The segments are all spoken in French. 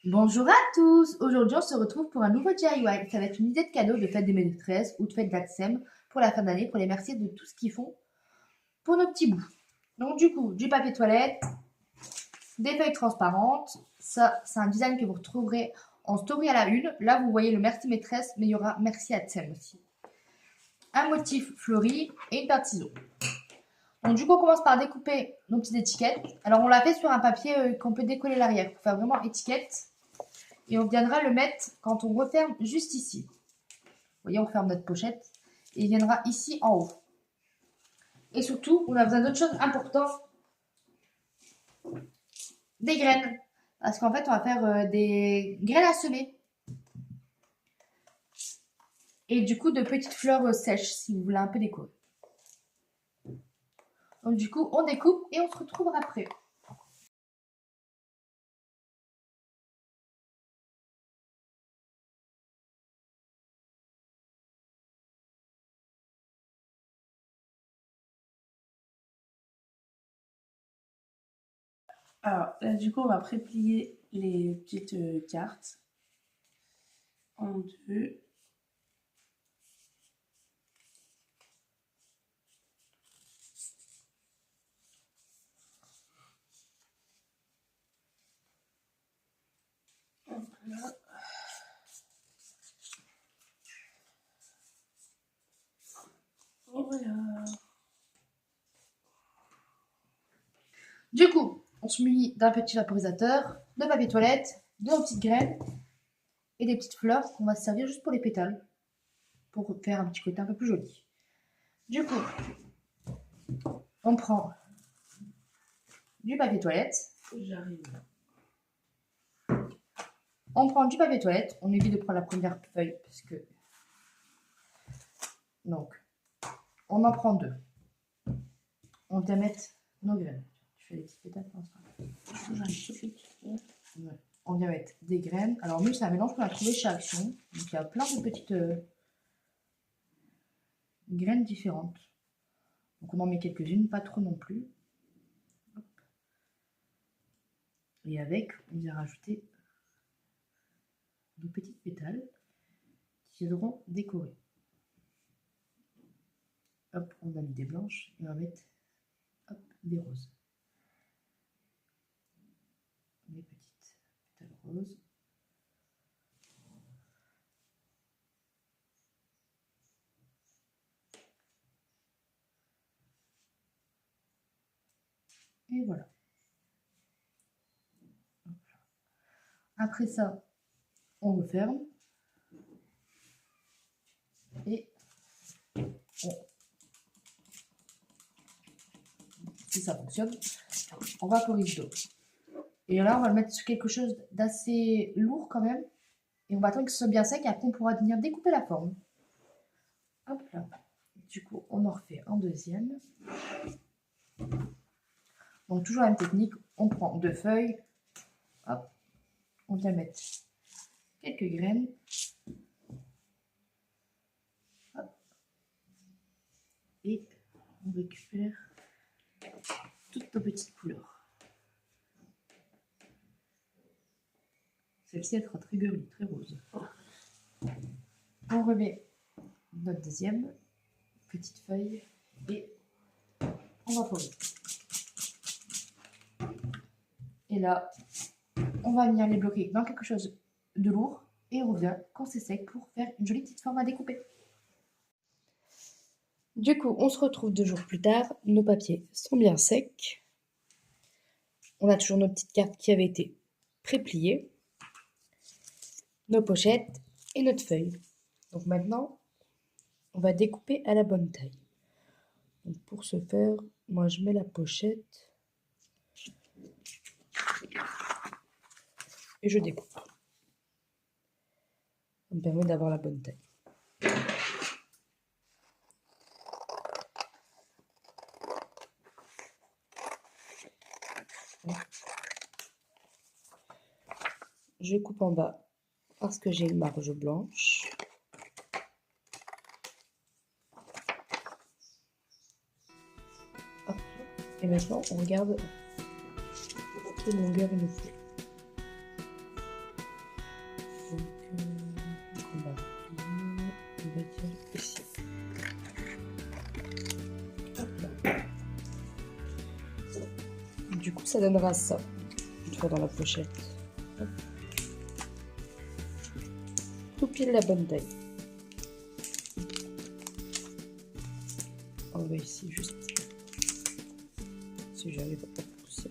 Bonjour à tous! Aujourd'hui, on se retrouve pour un nouveau DIY. Ça va être une idée de cadeau de fête des maîtresses ou de fête d'Atsem pour la fin d'année pour les remercier de tout ce qu'ils font pour nos petits bouts. Donc, du coup, du papier toilette, des feuilles transparentes. Ça, c'est un design que vous retrouverez en story à la une. Là, vous voyez le merci maîtresse, mais il y aura merci Atsem aussi. Un motif fleuri et une paire de ciseaux. Donc, du coup, on commence par découper nos petites étiquettes. Alors, on l'a fait sur un papier qu'on peut décoller l'arrière pour faire vraiment étiquette. Et on viendra le mettre quand on referme juste ici. Vous voyez, on ferme notre pochette et il viendra ici en haut. Et surtout, on a besoin d'autre chose importante, des graines. Parce qu'en fait, on va faire des graines à semer. Et du coup, de petites fleurs sèches, si vous voulez un peu décorer. Donc du coup, on découpe et on se retrouve après. Alors là, du coup, on va préplier les petites cartes en deux. Hop là. Et voilà. Du coup, on se munit d'un petit vaporisateur, de papier toilette, de nos petites graines et des petites fleurs qu'on va se servir juste pour les pétales, pour faire un petit côté un peu plus joli. Du coup, on prend du papier toilette. J'arrive. On prend du papier toilette. On évite de prendre la première feuille parce que. Donc, on en prend deux. On vient mettre nos graines. Tu fais les petits pétales comme ça. Ouais. On vient mettre des graines. Alors, nous, c'est un mélange qu'on a trouvé chez Action. Donc, il y a plein de petites graines différentes. Donc, on en met quelques-unes, pas trop non plus. Hop. Et avec, on vient rajouter nos petites pétales qui viendront décorer. Hop, on a mis des blanches et on va mettre hop, des roses. Les petites pétales roses. Et voilà. Après ça, on referme. Et si ça fonctionne, on vaporise d'eau. Et là, on va le mettre sur quelque chose d'assez lourd quand même. Et on va attendre que ce soit bien sec et après on pourra venir découper la forme. Hop là. Du coup, on en refait un deuxième. Donc toujours la même technique, on prend deux feuilles. Hop. On vient mettre quelques graines. Hop. Et on récupère toutes nos petites couleurs. Celle-ci, elle sera très girly, très rose. On remet notre deuxième petite feuille et on vaporise. Et là, on va venir les bloquer dans quelque chose de lourd et on revient quand c'est sec pour faire une jolie petite forme à découper. Du coup, on se retrouve 2 jours plus tard. Nos papiers sont bien secs. On a toujours nos petites cartes qui avaient été prépliées, nos pochettes et notre feuille. Donc maintenant, on va découper à la bonne taille. Donc pour ce faire, moi je mets la pochette et je découpe. Ça me permet d'avoir la bonne taille. Je coupe en bas parce que j'ai une marge blanche. Hop. Et maintenant, on regarde quelle longueur il nous faut. Du coup, ça donnera ça, une fois dans la pochette. Hop. Tout pile la bonne taille. On va ici juste, si j'arrive à pousser.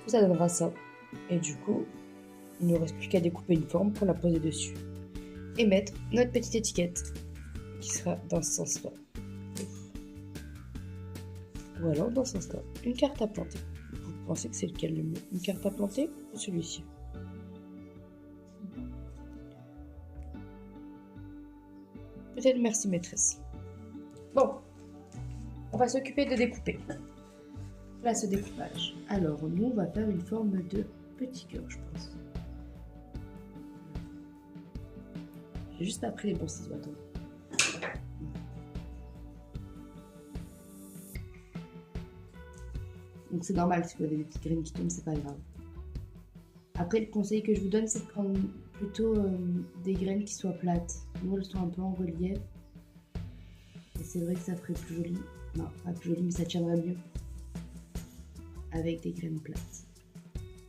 Ça donnera ça. Et du coup, il ne reste plus qu'à découper une forme pour la poser dessus. Et mettre notre petite étiquette qui sera dans ce sens-là. Ou alors dans ce sens-là. Une carte à planter. Vous pensez que c'est lequel le mieux? Une carte à planter ou celui-ci? Peut-être merci maîtresse. Bon, on va s'occuper de découper. Là, ce découpage. Alors, nous, on va faire une forme de petit cœur, je pense. J'ai juste pas pris les bons ciseaux, attends. Donc c'est normal si vous avez des petites graines qui tombent, c'est pas grave. Après, le conseil que je vous donne, c'est de prendre plutôt des graines qui soient plates. Nous, elles sont un peu en relief. Et c'est vrai que ça ferait plus joli. Non, pas plus joli, mais ça tiendrait mieux. Avec des graines plates.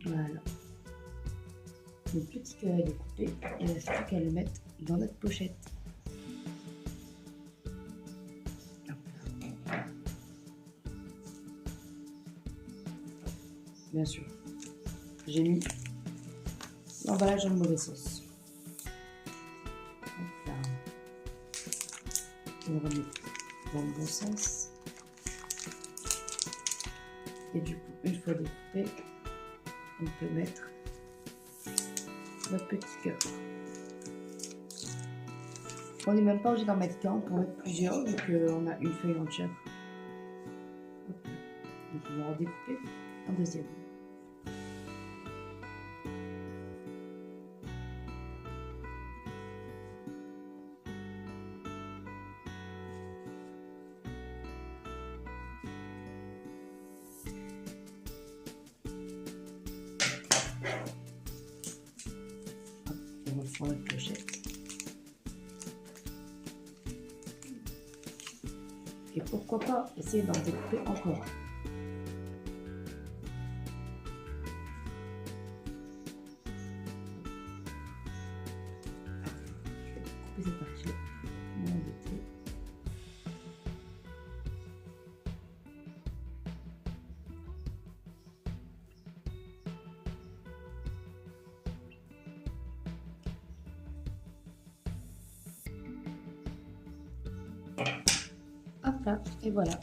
Voilà. Le petit cœur est découpé. Il ne reste plus qu'à le mettre dans notre pochette. Bien sûr, j'ai mis l'emballage dans le mauvais sens. Hop là. On va remettre dans le bon sens. Et du coup, une fois découpé, on peut mettre notre petit cœur. On n'est même pas obligé d'en mettre qu'un, on peut en mettre plusieurs, vu qu'on a une feuille entière. Hop là. Donc on va en découper un deuxième. On reprend notre pochette. Et pourquoi pas essayer d'en découper encore. Je vais découper cette partie-là. Mon embêté. Hop là, et voilà.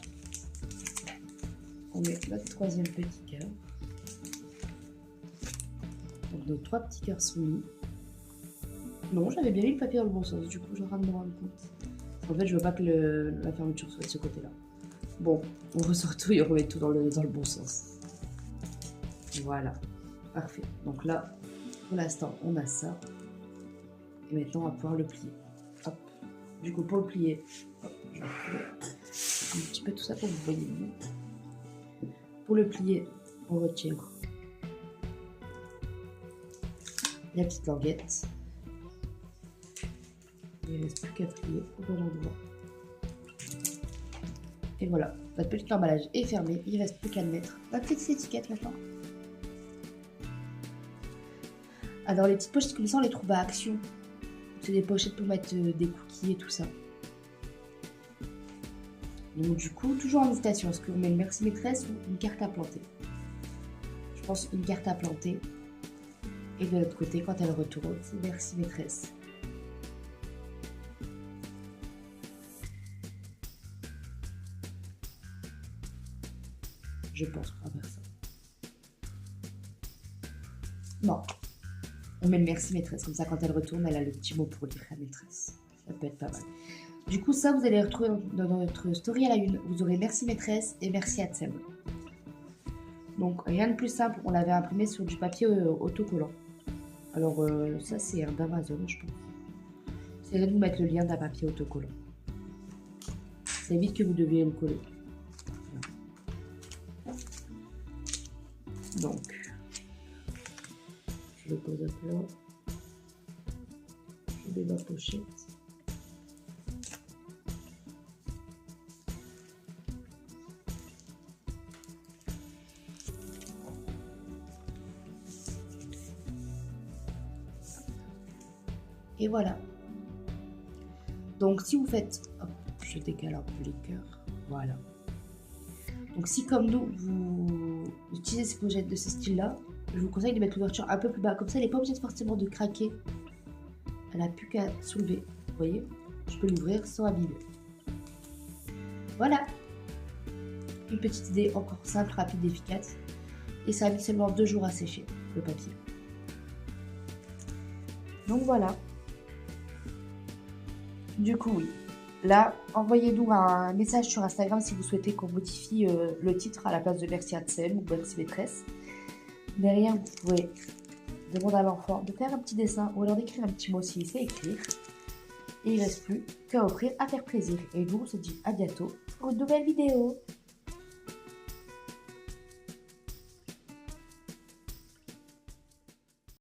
On met notre troisième petit cœur. Donc nos trois petits cœurs sont mis. Non, j'avais bien mis le papier dans le bon sens, du coup j'ai en train de me rendre compte. En fait, je veux pas que la fermeture soit de ce côté-là. Bon, on ressort tout et on remet tout dans le bon sens. Voilà, parfait. Donc là, pour l'instant, on a ça. Et maintenant, on va pouvoir le plier. Hop. Du coup, pour le plier, hop, je vais un petit peu tout ça pour que vous voyez mieux. Pour le plier, on retire la petite languette. Il ne reste plus qu'à plier au bon endroit. Et voilà, notre petit emballage est fermé. Il ne reste plus qu'à le mettre. La petite étiquette maintenant. Alors les petites pochettes comme ça, on les trouve à Action. C'est des pochettes pour mettre des cookies et tout ça. Donc du coup, toujours en hésitation, est-ce qu'on met le merci maîtresse ou une carte à planter? Je pense une carte à planter. Et de l'autre côté, quand elle retourne, c'est merci maîtresse. Je pense qu'on va faire ça. Non. On met le merci maîtresse, comme ça quand elle retourne, elle a le petit mot pour lire la maîtresse. Ça peut être pas mal. Du coup, ça, vous allez retrouver dans notre story à la une. Vous aurez merci maîtresse et merci Atsem. Donc, rien de plus simple. On l'avait imprimé sur du papier autocollant. Alors, ça, c'est un d'Amazon, je pense. Essayez de vous mettre le lien d'un papier autocollant. Ça évite que vous deviez le coller. Donc, Je le pose à plat. Je mets ma pochette. Et voilà. Donc si vous faites... Hop, je décale un peu les cœurs. Voilà. Donc si comme nous, vous utilisez ces pochettes de ce style-là, je vous conseille de mettre l'ouverture un peu plus bas. Comme ça, elle n'est pas obligée forcément de craquer. Elle n'a plus qu'à soulever. Vous voyez? Je peux l'ouvrir sans abîmer. Voilà. Une petite idée encore simple, rapide et efficace. Et ça a mis seulement 2 jours à sécher, le papier. Donc voilà. Du coup, oui. Là, envoyez-nous un message sur Instagram si vous souhaitez qu'on modifie le titre à la place de Merci Hadsel ou Merci Maîtresse. Derrière, vous pouvez demander à l'enfant de faire un petit dessin ou alors d'écrire un petit mot s'il sait écrire. Et il ne reste plus qu'à offrir à faire plaisir. Et nous, on se dit à bientôt pour une nouvelle vidéo.